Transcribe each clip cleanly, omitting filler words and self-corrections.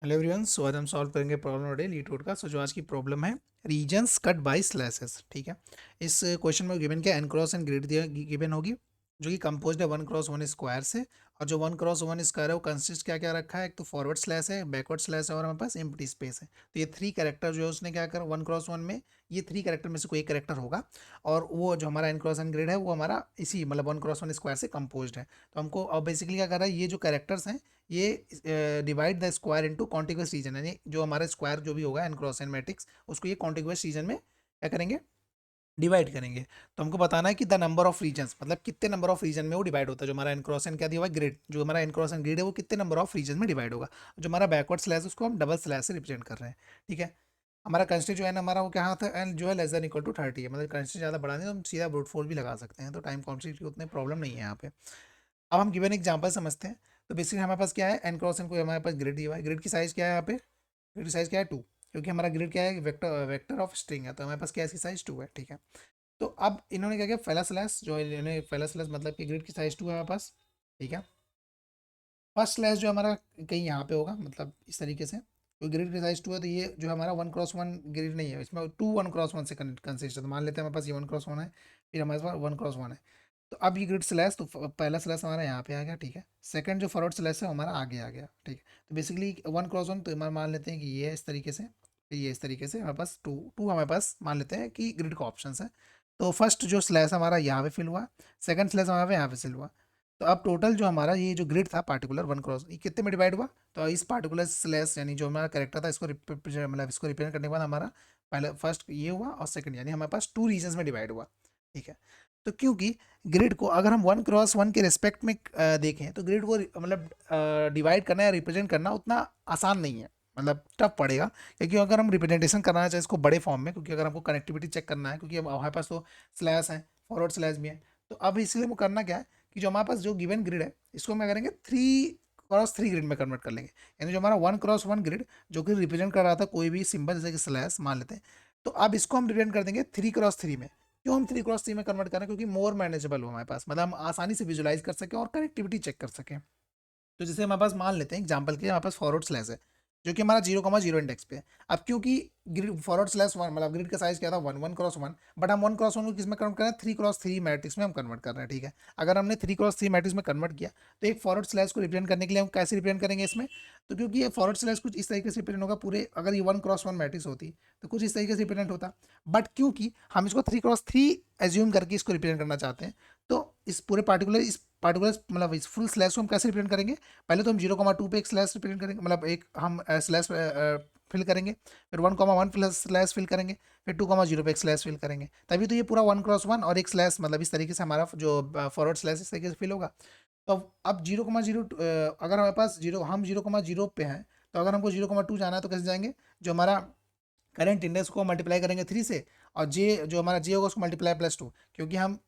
Hello everyone, सो आज हम solve करेंगे प्रॉब्लम मॉडल लीटकोड का। सो जो आज की प्रॉब्लम है, रीजन्स कट बाय स्लैसेस। ठीक है, इस क्वेश्चन में गिवन क्या, एन क्रॉस एन ग्रिड दिया गिवन होगी, जो कि कंपोज्ड है 1x1 स्क्वायर से। और जो 1x1 स्क्वायर है वो कंसिस्ट क्या क्या रखा है, एक तो फॉरवर्ड स्लैश है, बैकवर्ड स्लैश है, और हमारे पास एम्प्टी स्पेस है। तो ये थ्री कैरेक्टर जो है उसने क्या कर 1x1 में, ये थ्री कैरेक्टर में से कोई एक कैरेक्टर होगा। और वो जो हमारा एन क्रॉस एन ग्रिड है वो हमारा इसी मतलब 1x1 स्क्वायर से कंपोज्ड है। तो हमको अब बेसिकली क्या कर रहा है, ये जो कैरेक्टर्स हैं ये divide the square into contiguous region, यानी जो हमारा स्क्वायर जो भी होगा एन क्रॉस एन मैट्रिक्स, उसको ये कॉन्टिग्यूअस रीजन में क्या करेंगे, डिवाइड करेंगे। तो हमको बताना है कि द नंबर ऑफ रीजन्स, मतलब कितने नंबर ऑफ रीजन में वो डिवाइड होता है। जो हमारा एन क्रॉस एन क्या दिया हुआ है, ग्रिड, जो हमारा एन क्रॉस एन ग्रिड है वो कितने नंबर ऑफ रीजन में डिवाइड होगा। जो हमारा बैकवर्ड स्लैश उसको हम डबल स्लैश से रिप्रेजेंट कर रहे हैं। ठीक है, हमारा कंस्टेंट जो है ना हमारा वो क्या था, एन जो है लेस देन इक्वल टू 30 है, मतलब कंस्टेंट ज़्यादा बड़ा नहीं तो हम सीधा ब्रूट फोर्स भी लगा सकते हैं, तो टाइम कॉन्स्टेंट की उतनी प्रॉब्लम नहीं है यहाँ पे। अब हम गिवन एग्जांपल समझते हैं। तो बेसिकली हमारे पास क्या है, एन क्रॉस एन को हमारे पास ग्रिड दिया हुआ है। ग्रिड की साइज़ क्या है यहाँ पे, ग्रिड की साइज़ क्या है 2, क्योंकि हमारा ग्रिड क्या है, वेक्टर वेक्टर ऑफ स्ट्रिंग है, तो हमारे पास क्या है, इसकी साइज़ 2 है। ठीक है, तो अब इन्होंने क्या किया, पहला स्लैश जो इन्होंने पहला स्लैश मतलब कि ग्रिड की साइज़ 2 है हमारे पास। ठीक है, फर्स्ट स्लैश जो हमारा कहीं यहाँ पे होगा, मतलब इस तरीके से, तो ग्रिड की साइज 2 है, तो ये जो हमारा 1x1 ग्रिड नहीं है, इसमें 1x1 से कंसिस्ट है। तो मान लेते हैं हमारे पास ये 1x1 है, फिर हमारे पास 1x1 है। तो अब ये ग्रिड स्लैश, तो पहला स्लैश हमारा यहाँ पे आ गया। ठीक है, सेकंड जो फॉरवर्ड स्लैश है हमारा आगे आ गया। ठीक है, तो बेसिकली 1x1 तो हमारा मान लेते हैं कि ये है इस तरीके से, फिर ये इस तरीके से, हमारे पास टू टू हमारे पास मान लेते हैं कि ग्रिड का ऑप्शन है। तो फर्स्ट जो स्लैश हमारा यहाँ पे फिल हुआ, सेकंड स्लैश हमारा यहाँ पे फिल हुआ। तो अब टोटल जो हमारा ये जो ग्रिड था पार्टिकुलर 1x, ये कितने में डिवाइड हुआ। तो इस पार्टिकुलर स्लैश यानी जो हमारा करेक्टर था, इसको मतलब इसको रिप्रेजेंट करने के बाद हमारा पहले फर्स्ट ये हुआ और सेकंड, यानी हमारे पास टू रीजन्स में डिवाइड हुआ। ठीक है, तो क्योंकि ग्रिड को अगर हम 1x1 के रिस्पेक्ट में देखें, तो ग्रिड को मतलब डिवाइड करना या रिप्रेजेंट करना उतना आसान नहीं है, मतलब टफ पड़ेगा। क्योंकि अगर हम रिप्रेजेंटेशन करना चाहें इसको बड़े फॉर्म में, क्योंकि अगर हमको कनेक्टिविटी चेक करना है, क्योंकि अब हमारे पास तो स्लैश है, फॉरवर्ड स्लैश भी है। तो अब इसलिए वो करना क्या है कि जो हमारे पास जो गिवन ग्रिड है, इसको हम क्या करेंगे, 3x3 ग्रिड में कन्वर्ट कर लेंगे। यानी जो हमारा 1x1 ग्रिड जो कि रिप्रेजेंट कर रहा था कोई भी सिंबल जैसे कि स्लैश मान लेते हैं, तो अब इसको हम रिप्रेजेंट कर देंगे 3x3 में। क्यों हम 3x3 में कन्वर्ट कर रहे हैं, क्योंकि मोर मैनेजेबल हो हमारे पास, मतलब हम आसानी से विजुलाइज कर सकें और कनेक्टिविटी चेक कर सकें। तो जैसे हमारे पास मान लेते हैं एग्जाम्पल के लिए, हमारे पास फॉरवर्ड स्लैश है जो कि हमारा 0,0 इंडेक्स पे है। अब क्योंकि ग्रिड फॉरवर्ड स्लैश वन मतलब ग्रिड का साइज क्या था, 1 बट हम 1x1 को किस में कन्वर्ट कर रहे हैं, 3x3 मैट्रिक्स में हम कन्वर्ट कर रहे हैं। ठीक है, अगर हमने 3x3 मैट्रिक्स में कन्वर्ट किया, तो एक फॉरवर्ड स्लैश को रिप्रेजेंट करने के लिए हम कैसे रिप्रेजेंट करेंगे इसमें, तो क्योंकि ये फॉरवर्ड स्लैश कुछ इस तरीके से रिप्रेजेंट होगा पूरे, अगर ये 1x1 मैट्रिक्स होती तो कुछ इस तरीके से रिप्रेजेंट होता। बट क्योंकि हम इसको 3x3 एज्यूम करके इसको रिप्रेजेंट करना चाहते हैं, तो इस पार्टिकुलर मतलब इस फुल स्लैश को हम कैसे रिप्रेजेंट करेंगे, पहले तो हम 0,2 पे एक स्लैश रिप्रेजेंट करेंगे, मतलब एक हम स्लैश फिल करेंगे, फिर 1,1 प्लस स्लैश फिल करेंगे, फिर 2,0 पे एक स्लैश फिल करेंगे, तभी तो ये पूरा 1x1 और एक स्लैश, मतलब इस तरीके से हमारा जो फॉरवर्ड स्लैश इस तरीके से फिल होगा। तो अब 0,0 अगर हमारे पास जीरो, हम 0,0 पे हैं, तो अगर हमको 0,2 जाना है तो कैसे जाएंगे, जो हमारा करंट इंडेक्स को मल्टीप्लाई करेंगे 3 से, और जे जो हमारा जे होगा उसको मल्टीप्लाई +2, क्योंकि हम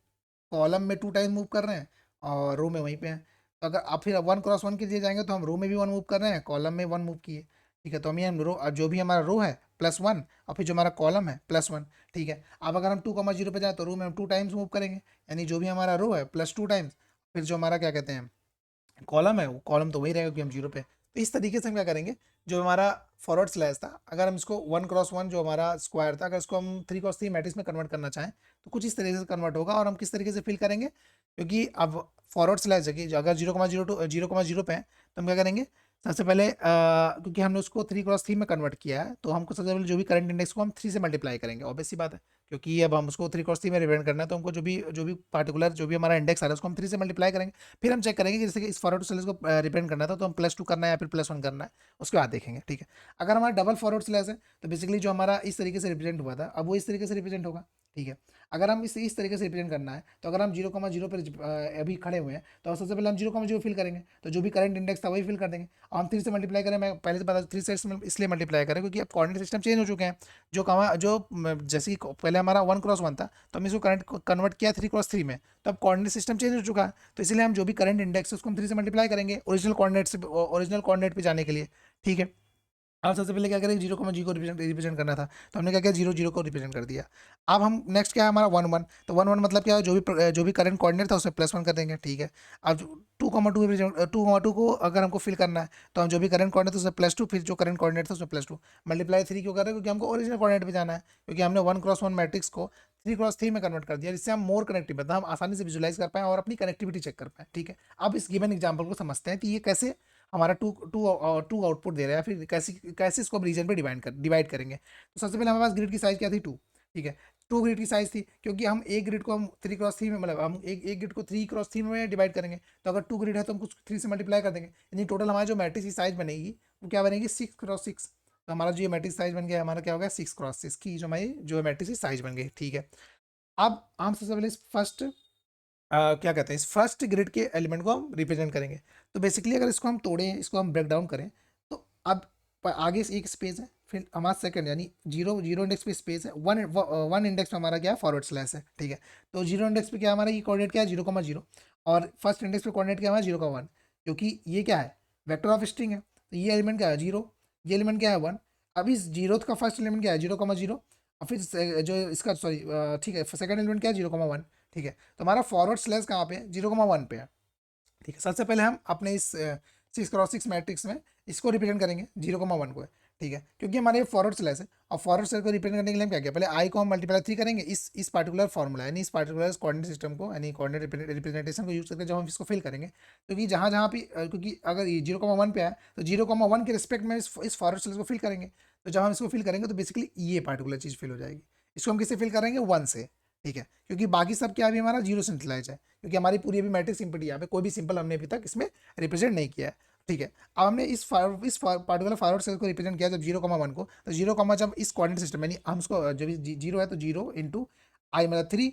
कॉलम में 2 टाइम मूव कर रहे हैं और रो में वहीं पे हैं। तो अगर आप फिर 1x1 के लिए जाएंगे, तो हम रो में भी 1 मूव कर रहे हैं, कॉलम में 1 मूव किए। ठीक है, तो हम ये हम रो, जो भी हमारा रो है +1, और फिर जो हमारा कॉलम है +1। ठीक है, अब अगर हम 2,0 पे जाए तो रो में हम 2 टाइम्स मूव करेंगे, यानी जो भी हमारा रो है +2 टाइम्स, फिर जो हमारा क्या कहते हैं कॉलम है, वो कॉलम तो वही रहेगा क्योंकि हम 0 पे। तो इस तरीके से हम क्या करेंगे, जो हमारा फॉरवर्ड स्लैश था, अगर हम इसको 1x1 जो हमारा स्क्वायर था, अगर इसको हम 3x3 मैट्रिक्स में कन्वर्ट करना चाहें, तो कुछ इस तरीके से कन्वर्ट होगा। और हम किस तरीके से फिल करेंगे, क्योंकि अब फॉरवर्ड स्लैश है कि अगर 0,0 पे है, तो हम क्या करेंगे, सबसे पहले क्योंकि हमने उसको 3x3 में कन्वर्ट किया है, तो हमको सबसे पहले जो भी करंट इंडेक्स को हम 3 से मल्टीप्लाई करेंगे, ऑब्वियस सी बात है। क्योंकि अब हम उसको 3x3 में रिप्रेजेंट करना है, तो हमको जो भी पार्टिकुलर जो भी हमारा इंडेक्स आ रहा है उसको हम 3 से मल्टीप्लाई करेंगे। फिर हम चेक करेंगे कि जैसे कि इस फॉरवर्ड स्लैश को रिप्रेजेंट करना था, तो हम +2 करना है या फिर +1 करना है, उसके बाद देखेंगे। ठीक है, अगर हमारा डबल फॉरवर्ड स्लैश है, तो बेसिकली जो हमारा इस तरीके से रिप्रेजेंट हुआ था, अब वो इस तरीके से रिप्रेजेंट होगा। ठीक है, अगर हम इस तरीके से रिप्रेजेंट करना है, तो अगर हम 0,0 पर अभी खड़े हुए हैं, तो सबसे पहले हम 0,0 फिल करेंगे, तो जो भी करंट इंडेक्स था वही फिल कर देंगे। और हम 3 से मल्टीप्लाई करें, मैं पहले से बता 3 से इसलिए मल्टीप्लाई करें क्योंकि अब कोऑर्डिनेट सिस्टम चेंज हो चुके हैं। जैसे कि पहले हमारा 1x1 था, तो हम इसको करंट कन्वर्ट किया 3x3 में, तो अब कोऑर्डिनेट सिस्टम चेंज हो चुका है। तो इसलिए हम जो भी करंट इंडेक्स है उसको हम 3 से मल्टीप्लाई करेंगे ओरिजिनल कोऑर्डिनेट पे जाने के लिए। ठीक है, अब सबसे पहले क्या करें, 0,0 को रिप्रेजेंट करना था, तो हमने क्या किया, 0,0 को रिप्रेजेंट कर दिया। अब हम नेक्स्ट क्या है हमारा 1,1, तो 1,1 मतलब क्या है, जो भी करंट कोऑर्डिनेट था उसमें +1 कर देंगे, ठीक है। अब 2,2 को अगर हमको फिल करना है, तो हम जो भी करंट कोऑर्डिनेट था उसमें +2, फिर जो करंट कोऑर्डिनेट था उसमें +2 मल्टीप्लाई 3 क्यों कर रहे हैं, क्योंकि हमको ओरिजिनल कोऑर्डिनेट पे जाना है, क्योंकि हमने 1x1 मैट्रिक्स को 3x3 में कन्वर्ट कर दिया, जिससे हम मोर कनेक्टिव मतलब हम आसानी से विजुलाइज कर पाएँ और अपनी कनेक्टिविटी चेक कर पाएँ, ठीक है। अब इस गिवन एग्जाम्पल को समझते हैं कि ये कैसे हमारा टू आउटपुट दे रहा है, फिर कैसे कैसे इसको हम रीजन पे डिवाइड करेंगे। तो सबसे पहले हमारे पास ग्रिड की साइज क्या थी, 2, ठीक है। 2 ग्रिड की साइज थी, क्योंकि हम एक ग्रिड को हम 3x3 में, मतलब हम एक ग्रिड को 3x3 में डिवाइड करेंगे, तो अगर 2 ग्रिड है तो हम कुछ 3 से मल्टीप्लाई कर देंगे, यानी टोटल हमारा जो मैट्रिक्स की साइज बनेगी वो क्या बनेगी, 6x6। तो हमारा जो ये मैट्रिक्स साइज बन गया, हमारा क्या हो गया, 6x6 की जो हमारी जो मैट्रिक्स की साइज बन गई, ठीक है। अब हम सबसे पहले इस फर्स्ट क्या कहते हैं, इस फर्स्ट ग्रिड के एलिमेंट को हम रिप्रेजेंट करेंगे। तो बेसिकली अगर इसको हम तोड़ें, इसको हम ब्रेक डाउन करें, तो अब आगे से एक स्पेस है, फिर हमारा सेकंड यानी जीरो जीरो इंडेक्स पे स्पेस है, वन इंडेक्स पे हमारा क्या है, फॉरवर्ड स्लैश है, ठीक है। तो जीरो इंडेक्स पे क्या हमारा ये कोऑर्डिनेट क्या है, 0,0, और फर्स्ट इंडेक्स पे कोऑर्डिनेट क्या है हमारा 0,1, क्योंकि ये क्या है, वेक्टर ऑफ स्ट्रिंग है, तो ये एलिमेंट क्या है 0, ये एलिमेंट क्या है 1। अब इस जीरो का फर्स्ट एलिमेंट क्या है 0,0, और फिर जो इसका सॉरी, ठीक है, सेकंड एलिमेंट क्या है 0,1, ठीक है। तो हमारा फॉरवर्ड स्लैश कहाँ पे है, 0,1 पे है, ठीक है। सबसे पहले हम अपने इस 6x6 मैट्रिक्स में इसको रिप्रेजेंट करेंगे 0,1 को, ठीक है, क्योंकि हमारे ये फॉरवर्ड स्लैश है, और फॉरवर्ड स्लैश को रिप्रेजेंट करने के लिए हम क्या किया, पहले आई को हम मल्टीप्लाई 3 करेंगे इस पार्टिकुलर फॉर्मूला यानी इस पार्टिकुलर कोऑर्डिनेट सिस्टम को, यानी कोऑर्डिनेट रिप्रेजेंटेशन को यूज करके जब हम इसको फिल करेंगे, क्योंकि जहाँ जहाँ भी क्योंकि अगर ये 0,1 पे आए तो 0,1 के रिस्पेक्ट में इस फॉरवर्ड स्लैश को फिल करेंगे, तो जब हम इसको फिल करेंगे तो बेसिकली ये पार्टिकुलर चीज़ फिल हो जाएगी। इसको हम किससे फिल करेंगे, 1 से, ठीक है, क्योंकि बाकी सब क्या अभी हमारा 0 से यूटिलाइज है, क्योंकि हमारी पूरी अभी मैट्रिक्स सिंपल यहाँ पे कोई भी सिंपल हमने अभी तक इसमें रिप्रेजेंट नहीं किया है, ठीक है। अब हमने इस पार्टिकुलर फॉरवर्ड सेल को रिप्रेजेंट किया जब 0,1 को, तो 0, जब इस कोऑर्डिनेट सिस्टम यानी हम उसको जब 0 है तो 0 इंटू आई मतलब 3,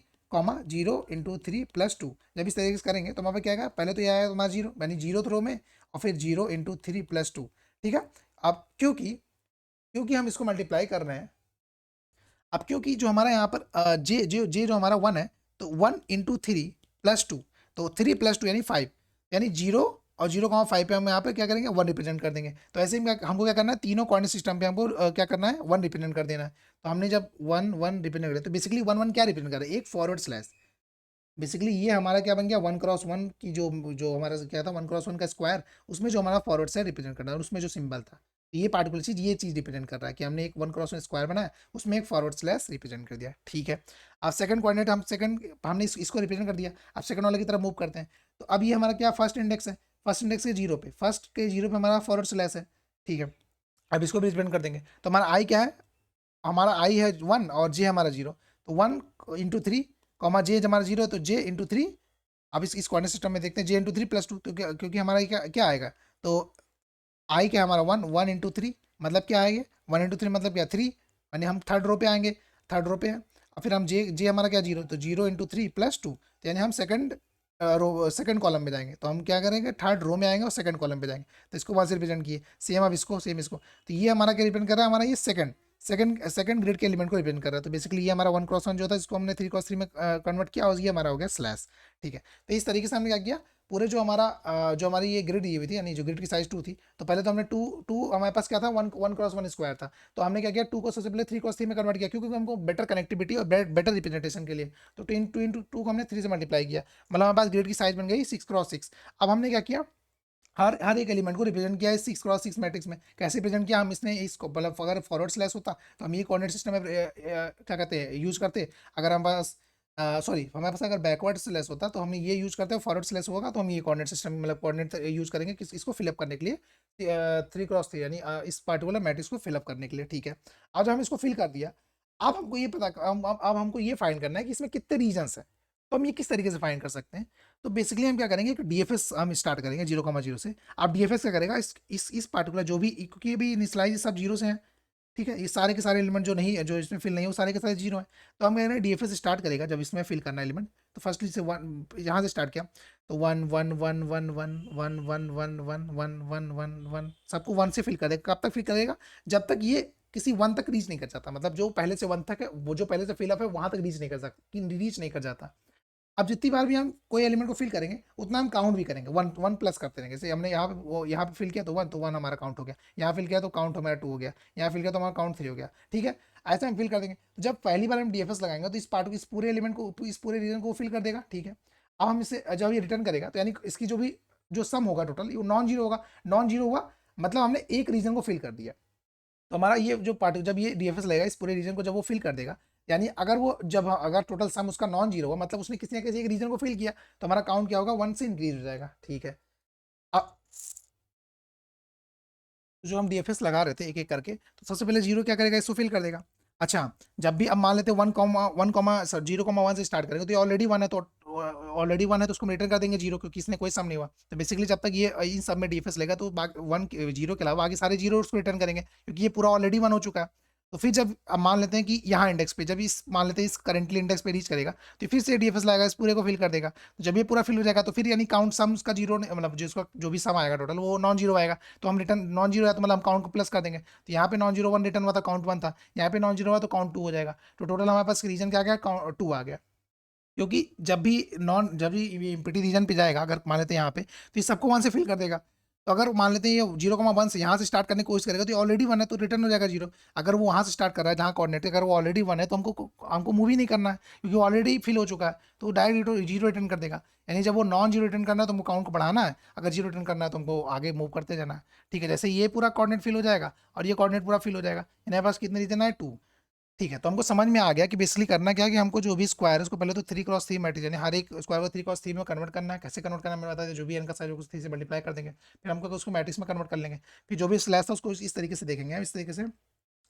0 इंटू 3 + 2, जब इस तरीके से करेंगे तो हमारे क्या आएगा, पहले तो ये आएगा तुम्हारा 0 यानी 0 रो में, और फिर 0 इंटू 3 + 2, ठीक है। अब क्योंकि क्योंकि हम इसको मल्टीप्लाई कर रहे हैं, अब क्योंकि जो हमारा यहाँ पर जे जो हमारा 1 है, तो 1 इंटू 3 + 2, तो 3 + 2 यानी 5, यानी 0 और 0,5 पे हम यहाँ पे क्या करेंगे, 1 रिप्रेजेंट कर देंगे। तो ऐसे ही हमको क्या करना है, तीनों कोऑर्डिनेट सिस्टम पे हमको क्या करना है, 1 रिप्रेजेंट कर देना है। तो हमने जब 1 रिप्रेजेंट कर, तो बेसिकली 1 1 क्या रिप्रेजेंट कर रहा है, एक फॉरवर्ड स्लैश। बेसिकली ये हमारा क्या बन गया, 1x1 की जो जो हमारा क्या था, 1x1 का स्क्वायर, उसमें जो हमारा फॉरवर्ड से रिप्रेजेंट करना है, और उसमें जो सिंबल था, तो ये पार्टिकुलर चीज ये चीज रिप्रेजेंट कर रहा है कि हमने एक 1x1 स्क्वायर बनाया, उसमें एक फॉरवर्ड स्लैश रिप्रेजेंट कर दिया, ठीक है। अब सेकंड कोऑर्डिनेट हमने इसको रिप्रेजेंट कर दिया, अब सेकंड वाले की तरफ मूव करते हैं। तो अब ये हमारा क्या फर्स्ट इंडेक्स है, फर्स्ट इंडेक्स के 0 पे, फर्स्ट के 0 पे हमारा फॉरवर्ड स्लैश है, ठीक है। अब इसको भी रिप्रेजेंट कर देंगे, तो हमारा आई क्या है, हमारा आई है 1 और जे हमारा 0, तो 1 इंटू 3, जे हमारा 0 है तो j इंटू 3। अब इस कोऑर्डिनेट सिस्टम में देखते हैं j इंटू 3 + 2, क्योंकि हमारा क्या आएगा, तो आई क्या हमारा 1 1 इंटू 3 मतलब क्या आएगा, 1 इंटू 3 मतलब क्या 3, यानी हम थर्ड रो पे आएंगे, थर्ड रो पे है। और फिर हम जे हमारा क्या 0, तो 0 इंटू 3 + 2, तो यानी हम सेकंड कॉलम में जाएंगे, तो हम क्या करेंगे, थर्ड रो में आएंगे और सेकंड कॉलम पे जाएंगे, तो इसको वहाँ से रिप्रेजेंट किए, सेम अब इसको सेम इसको, तो ये हमारा क्या रिप्रेजेंट कर रहा है, हमारा ये सेकंड ग्रेड के एलिमेंट को रिप्रेजेंट कर रहा है। तो बेसिकली ये हमारा 1x1 जो था, इसको हमने 3x3 में कन्वर्ट किया, और ये हमारा हो गया स्लैश, ठीक है। तो इस तरीके से हमने क्या किया, पूरे जो हमारी ये ग्रिड दी हुई थी, यानी जो ग्रिड की साइज 2 थी, तो पहले तो हमने टू टू हमारे पास क्या था, 1x1 स्क्वायर था, तो हमने क्या किया, 2 को सबसे पहले 3x3 में कन्वर्ट किया, क्योंकि हमको बेटर कनेक्टिविटी और बेटर रिप्रेजेंटेशन के लिए, तो 2 को हमने 3 से मल्टीप्लाई किया, मतलब हमारे पास ग्रिड की साइज बन गई 6x6। अब हमने क्या किया, हर हर एक एलिमेंट को रिप्रेजेंट किया है 6x6 मैट्रिक्स में। कैसे रिप्रेजेंट किया, हम इसने इसको मतलब अगर फॉरवर्ड स्लैश होता तो हम ये कोऑर्डिनेट सिस्टम में क्या कहते हैं यूज करते, अगर हम पास सॉरी हमारे पास अगर बैकवर्ड स्लैश होता तो हम ये यूज करते हैं, फॉरवर्ड स्लैश होगा तो हम ये कोऑर्डिनेट सिस्टम मतलब कोऑर्डिनेट यूज करेंगे इसको फिलअप करने के लिए, 3x3 यानी इस पार्टिकुलर मैट्रिक्स को फिलअप करने के लिए, ठीक है। अब जब हम इसको फिल कर दिया, अब हमको ये पता अब हमको ये फाइंड करना है कि इसमें कितने रीजन्स हैं, तो हम ये किस तरीके से फाइंड कर सकते हैं। तो बेसिकली हम क्या करेंगे कि डीएफएस हम स्टार्ट करेंगे 0,0 से। अब डीएफएस क्या करेगा, इस पार्टिकुलर जो भी, क्योंकि अभी इनिशियलाइज सब 0 से हैं, ठीक है, ये सारे के सारे एलिमेंट जो नहीं है, जो इसमें फिल नहीं है, वो सारे के सारे 0 है। तो हम कह रहे हैं डीएफएस स्टार्ट करेगा जब इसमें फिल करना एलिमेंट, तो फर्स्टली से 1 यहाँ से स्टार्ट किया, तो 1 1 1 1 1 1 1 1 1 1 1 सबको 1 से फिल कर देगा। कब तक फिल करेगा, जब तक ये किसी 1 तक रीच नहीं कर जाता, मतलब जो पहले से 1 तक है, वो जो पहले से फिलअप है वहां तक रीच नहीं कर सकता, रीच नहीं कर जाता। अब जितनी बार भी हम कोई एलिमेंट को फिल करेंगे उतना हम काउंट भी करेंगे, वन वन प्लस करते रहेंगे। जैसे हमने यहाँ पे वो यहाँ पे फिल किया तो वन हमारा काउंट हो गया, यहाँ फिल किया तो काउंट हमारा टू हो गया, यहाँ फिल किया तो हमारा काउंट थ्री हो गया, ठीक है। ऐसे हम फिल कर देंगे। तो जब पहली बार हम डीएफएस लगाएंगे तो इस पार्ट को, इस पूरे एलिमेंट को, इस पूरे रीजन को फिल कर देगा, ठीक है। अब हम इसे जब ये रिटर्न करेगा तो यानी इसकी जो भी जो सम होगा टोटल वो नॉन जीरो होगा। नॉन जीरो हुआ मतलब हमने एक रीजन को फिल कर दिया। तो हमारा ये जो पार्ट जब ये डीएफएस लगेगा इस पूरे रीजन को जब वो फिल कर देगा, यानी अगर वो जब अगर टोटल सम उसका नॉन जीरो हुआ मतलब उसने किसी ना किसी एक रीजन को फिल किया, तो हमारा काउंट क्या होगा, वन से इंक्रीज हो जाएगा, ठीक है। अब जो हम डीएफएस लगा रहे थे एक एक करके, तो सबसे पहले जीरो क्या करेगा, इसको फिल कर देगा। अच्छा, जब भी अब मान लेते हैं वन कॉमा सर 0,1 से स्टार्ट करेंगे तो ये ऑलरेडी वन है, तो ऑलरेडी वन है तो उसको रिटर्न कर देंगे जीरो, क्योंकि इसने कोई सम नहीं हुआ। तो बेसिकली जब तक ये इन सब में डीएफएस लेगा तो वन जीरो के अलावा आगे सारे जीरो उसको रिटर्न करेंगे, क्योंकि ये पूरा ऑलरेडी वन हो चुका है। तो फिर जब अब मान लेते हैं कि यहाँ इंडेक्स पे जब इस मान लेते हैं इस करेंटली इंडेक्स पे रीच करेगा तो फिर से डीएफएस लाएगा, इस पूरे को फिल कर देगा। तो जब ये पूरा फिल हो जाएगा तो फिर यानी काउंट सम उसका जीरो, मतलब जिसका जो भी सम आएगा टोटल वो नॉन जीरो आएगा। तो हम रिटर्न नॉन जीरो है तो मतलब हम काउंट को प्लस कर देंगे। तो यहाँ पे नॉन जीरो वन रिटर्न हुआ था, काउंट वन था, यहाँ पे नॉन जीरो हुआ तो काउंट टू हो जाएगा। तो टोटल हमारे पास रीजन क्या आ गया, टू आ गया। क्योंकि जब भी ये इम्पिटी रीजन पे जाएगा, अगर मान लेते हैं यहाँ पे, तो ये सबको वन से फिल कर देगा। तो अगर मान लेते हैं ये 0,1 से यहाँ से स्टार्ट करने की कोशिश करेगा तो ये ऑलरेडी वन है तो रिटर्न हो जाएगा जीरो। अगर वो वहाँ से स्टार्ट कर रहा है जहाँ कोऑर्डिनेट, अगर वो ऑलरेडी वन है तो हमको हमको मूव ही नहीं करना है, क्योंकि ऑलरेडी फिल हो चुका है, तो डायरेक्ट जीरो रिटर्न कर देगा। यानी जब वो नॉन जीरो रिटर्न करना है तो हमको काउंट को बढ़ाना है, अगर जीरो रिटर्न करना है तो हमको आगे मूव करते जाना है, ठीक है। जैसे ये पूरा कोऑर्डिनेट फिल हो जाएगा और ये कोऑर्डिनेट पूरा फिल हो जाएगा, हमारे पास कितने रीजन है, टू, ठीक है। तो हमको समझ में आ गया कि बेसिकली करना क्या है, कि हमको जो भी स्क्वायर है उसको पहले तो 3x3 मैट्रिक्स, यानी हर एक स्क्वायर को 3x3 में कन्वर्ट करना है। कैसे कन्वर्ट करना है मैंने बताया, जो भी n का साइज होगा 3 से मल्टीप्लाई कर देंगे, फिर हमको उसको मैट्रिक्स में कन्वर्ट कर लेंगे। फिर जो भी स्लैश था उसको इस तरीके से देखेंगे हम, इस तरीके से,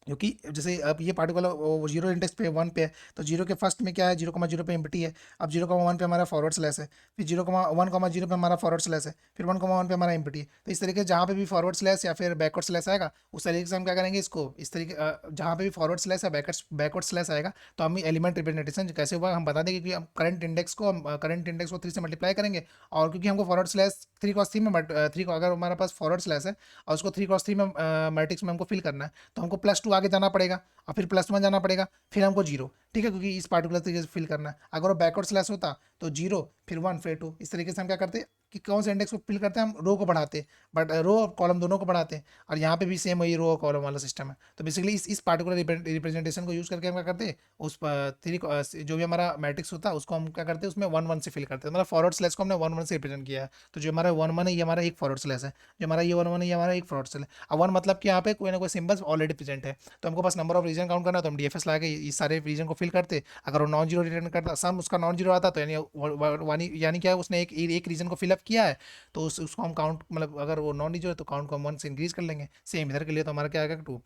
क्योंकि जैसे अब ये पार्टिकुलर जीरो इंडेक्स पे वन पे है, तो जीरो के फर्स्ट में क्या है, 0,0 पे एम्प्टी है। अब 0,1 पे हमारा फॉरवर्ड स्लैश है, फिर 0,1,0 पे हमारा फॉरवर्ड स्लैश है, फिर 1,1 पे हमारा एम्प्टी है। तो इस तरीके से जहाँ पे भी फॉरवर्ड स्लैश या फिर बैकवर्ड स्लैश आएगा उस तरीके से हम क्या करेंगे इसको, इस तरीके जहाँ पे भी फॉरवर्ड स्लैश या बैकवर्ड स्लैश आएगा तो हम एलिमेंट रिप्रेजेंटेशन कैसे हुआ हम बता देंगे कि हम करंट इंडेक्स को 3 से मल्टीप्लाई करेंगे। और क्योंकि हमको फॉरवर्ड स्लैश 3x3 में थ्री को, अगर हमारे पास फॉरवर्ड स्लैश है और उसको 3x3 में मैट्रिक्स में हमको फिल करना है, तो हमको +2 आगे जाना पड़ेगा और फिर +1 जाना पड़ेगा, फिर हमको जीरो, ठीक है, क्योंकि इस पार्टिकुलर तरीके से फिल करना है। अगर वो बैकवर्ड स्लैश होता तो जीरो फिर वन फिर टू, इस तरीके से हम क्या करते कि कौन से इंडेक्स को फिल करते हैं, हम रो को बढ़ाते, बट रो और कॉलम दोनों को बढ़ाते हैं। और यहाँ पे भी सेम वही रो और कॉलम वाला सिस्टम है। तो बेसिकली इस पार्टिकुलर रिप्रेजेंटेशन को यूज़ करके हम क्या करते हैं, उस थ्री जो भी हमारा मैट्रिक्स होता है उसको हम क्या करते हैं, उसमें वन वन से फिल करते हैं। मतलब फॉरवर्ड स्लैश को हमने वन वन से रिप्रेजेंट किया है। तो जो हमारा वन वन है ये हमारा एक फॉरवर्ड स्लैश है, जो हमारा ये वन वन है ये हमारा एक फॉरवर्ड स्लैश है। अब वन मतलब कि यहाँ पे कोई ना कोई सिंबल्स ऑलरेडी प्रेजेंट है। तो हमको बस नंबर ऑफ रीजन काउंट करना, तो हम डीएफएस लगा के इस सारे रीजन को फिल करते। अगर वो नॉन जीरो रिटर्न करता, सम उसका नॉन जीरो आता, तो यानी क्या है, उसने एक रीजन को फिलअप किया है। तो उसको हम काउंट, मतलब अगर वो नॉन जीरो है तो काउंट को हम वन से इंक्रीज कर लेंगे। सेम इधर के लिए तो हमारा क्या आएगा, टू।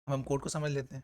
हम कोड को समझ लेते हैं।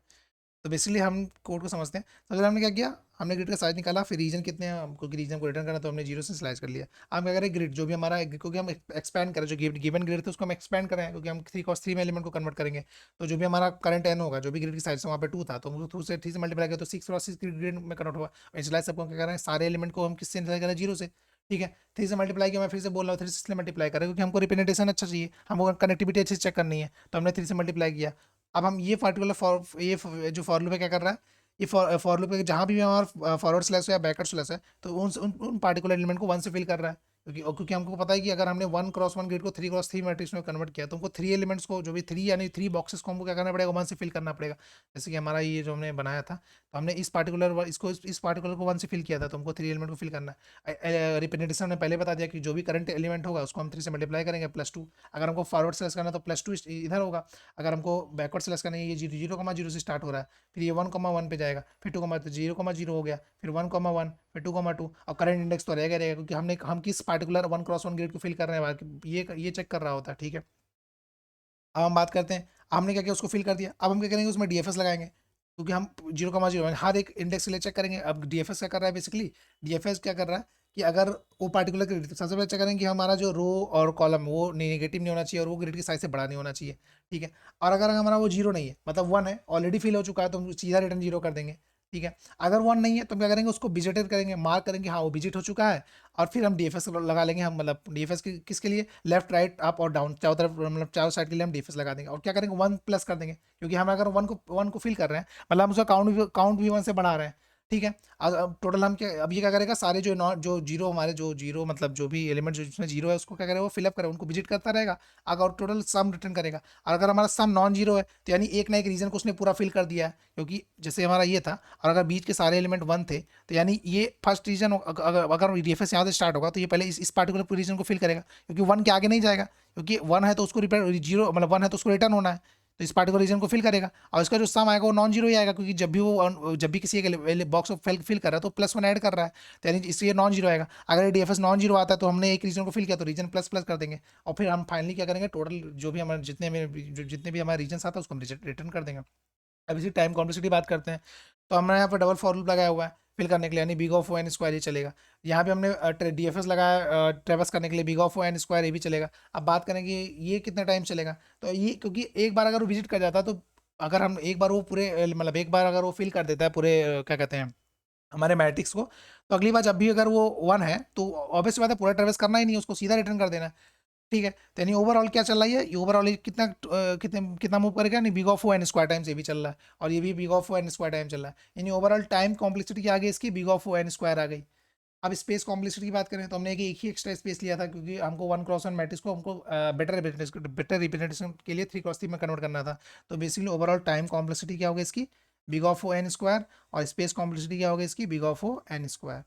तो बेसिकली हम कोड को समझते हैं। सबसे पहले हमने क्या किया, हमने ग्रिड का साइज निकाला, फिर रीजन कितने हैं, हमको रीजन को रिटर्न करना तो हमने जीरो से स्लाइस कर लिया। हम क्या करें, ग्रिड जो भी हमारा, क्योंकि हम एक्सपैंड करें, जो गिवन ग्रिड थे उसको हम एक्सपैंड करें, क्योंकि हम 3x3 में एलिमेंट को कन्वर्ट करेंगे। तो जो भी हमारा करंट एन होगा, जो भी ग्रिड की साइज वहाँ पे 2 था, तो हम टू से 3 से मल्टीप्लाई किया तो 6x6 ग्रिड में कन्वर्ट हुआ। स्लाइस सबको क्या करें, सारे एलिमेंट को हम किससे निकाल करें, जीरो से, ठीक है। 3 से मल्टीप्लाई किया, मैं फिर से बोल रहा हूँ 3 से इसलिए मल्टीप्लाई करें क्योंकि हमको रिप्रेजेंटेशन अच्छा चाहिए, हमको कनेक्टिविटी अच्छे से चेक करनी है, तो हमने 3 से मल्टीप्लाई किया। अब हम ये पर्टिकुलर जो फॉर लूप है क्या कर रहा है, ये फॉर लूप के जहाँ भी हमारा फॉरवर्ड स्लैश है या बैकवर्ड स्लैश है, तो उन पार्टिकुलर एलिमेंट को वन से फिल कर रहा है। क्योंकि हमको पता है कि अगर हमने 1x1 ग्रिड को 3x3 मैट्रिक्स में कन्वर्ट किया तो हमको 3 एलिमेंट्स को, जो भी 3 यानी 3 बॉक्सेस को हमको क्या करना पड़ेगा, वन से फिल करना पड़ेगा। जैसे कि हमारा ये जो हमने बनाया था, तो हमने इस पार्टिकुलर इस पार्टिकुलर को वन से फिल किया था, तो हमको 3 एलिमेंट को फिल करना है। रिप्रेजेंटेशन ने पहले बता दिया कि जो भी करंट एलिमेंट होगा उसको हम 3 से मल्टीप्लाई करेंगे +2। अगर हमको फॉरवर्ड स्लैश करना है तो +2 इधर होगा। अगर हमको बैकवर्ड स्लैश करना है, ये 0,0 से स्टार्ट हो रहा है, फिर ये 1,1 पे जाएगा, फिर 0,0 हो गया, फिर 1,1, फिर 2,2। और करंट इंडेक्स तो रहेगा क्योंकि हम किस पार्टिकुलर 1x1 ग्रिड को फिल कर रहे हैं, ये चेक कर रहा होता है, ठीक है। अब हम बात करते हैं, हमने क्या किया, उसको फिल कर दिया। अब हम क्या करेंगे, उसमें डीएफएस लगाएंगे, क्योंकि हम 0,0 हर एक इंडेक्स के लिए चेक करेंगे। अब डीएफएस क्या कर रहा है, बेसिकली डीएफएस क्या कर रहा है कि अगर वो पार्टिकुलर ग्रिड, सबसे पहले चेक करेंगे कि हमारा जो रो और कॉलम वो नेगेटिव नहीं होना चाहिए और वो ग्रिड की साइज से बड़ा नहीं होना चाहिए, ठीक है। और अगर हमारा वो जीरो नहीं है, मतलब वन है, ऑलरेडी फिल हो चुका है, तो हम सीधा रिटर्न जीरो कर देंगे, ठीक है। अगर वन नहीं है तो हम क्या करेंगे, उसको विजिटेड करेंगे, मार्क करेंगे हाँ वो विजिट हो चुका है, और फिर हम डीएफएस लगा लेंगे। हम मतलब डीएफएस किसके लिए, लेफ्ट राइट अप और डाउन, चारों तरफ, मतलब चारों साइड के लिए हम डीएफएस लगा देंगे। और क्या करेंगे, वन प्लस कर देंगे, क्योंकि हम अगर वन को फिल कर रहे हैं, मतलब हम उसका काउंट भी वन से बढ़ा रहे हैं। ठीक है। अब टोटल हम क्या, अब ये क्या करेगा, सारे जो नॉन जो जीरो हमारे जो जीरो मतलब जो भी एलिमेंट जो जिसमें जीरो है उसको क्या करेगा, वो फिलअप करेगा, उनको विजिट करता रहेगा। अगर टोटल सम रिटर्न करेगा, और अगर हमारा सम नॉन जीरो है तो यानी एक ना एक रीजन को उसने पूरा फिल कर दिया है, क्योंकि जैसे हमारा ये था, और अगर बीच के सारे एलिमेंट वन थे तो यानी ये फर्स्ट रीजन, अगर डीएफएस यहाँ से स्टार्ट होगा तो ये पहले इस पार्टिकुलर रीजन को फिल करेगा, क्योंकि वन के आगे नहीं जाएगा, क्योंकि वन है तो उसको जीरो मतलब वन है तो उसको रिटर्न होना है, तो इस पार्टिकुलर रीजन को फिल करेगा। और इसका जो सम आएगा वो नॉन जीरो ही आएगा, क्योंकि जब भी किसी एक बॉक्स को फिल कर रहा है तो प्लस वन ऐड कर रहा है, तो यानी इसलिए नॉन जीरो आएगा। अगर डीएफएस नॉन जीरो आता है तो हमने एक रीजन को फिल किया तो रीजन प्लस प्लस कर देंगे, और फिर हम फाइनली क्या करेंगे, टोटल जो भी हमारे जितने भी हमारे रीजन आता है उसको हम रिटर्न कर देंगे। अब इसी टाइम कॉम्प्लेक्सिटी बात करते हैं, तो हमने यहाँ पर डबल फॉर लूप लगाया हुआ है फिल करने के लिए, यानी big of O n square ये चलेगा। यहाँ पे हमने डी एफ एस लगाया ट्रेवर्स करने के लिए, big of O n square ये भी चलेगा। अब बात करें कि ये कितना टाइम चलेगा, तो ये क्योंकि एक बार अगर वो विजिट कर जाता है तो अगर हम एक बार वो पूरे मतलब एक बार अगर वो फिल कर देता है पूरे क्या कहते हैं हमारे मैट्रिक्स को, तो अगली बार जब भी अगर वो वन है तो ऑब्वियस बात है पूरा ट्रेवर्स करना ही नहीं है, उसको सीधा रिटर्न कर देना है। ठीक है, तो यानी ओवरऑल क्या चल रहा है, ये ओवरऑल कितना कितना मूव करेगा, नहीं big of O n square times ये भी चल रहा है, और ये भी big of O n square time चल रहा है, यानी ओवरऑल टाइम कॉम्प्लेक्सिटी क्या आ गई इसकी, big of O n square आ गई। अब स्पेस कॉम्प्लेक्सिटी की बात करें तो हमने एक ही एक्स्ट्रा स्पेस लिया था, क्योंकि हमको वन क्रॉस वन मैट्रिक्स को हमको बेटर रिप्रेजेंटेशन के लिए थ्री क्रॉस थ्री में कन्वर्ट करना था। तो बेसिकली ओवरऑल टाइम कॉम्प्लेक्सिटी क्या होगा इसकी, big of O n square, और स्पेस कॉम्प्लेक्सिटी क्या होगा इसकी, big of O n square.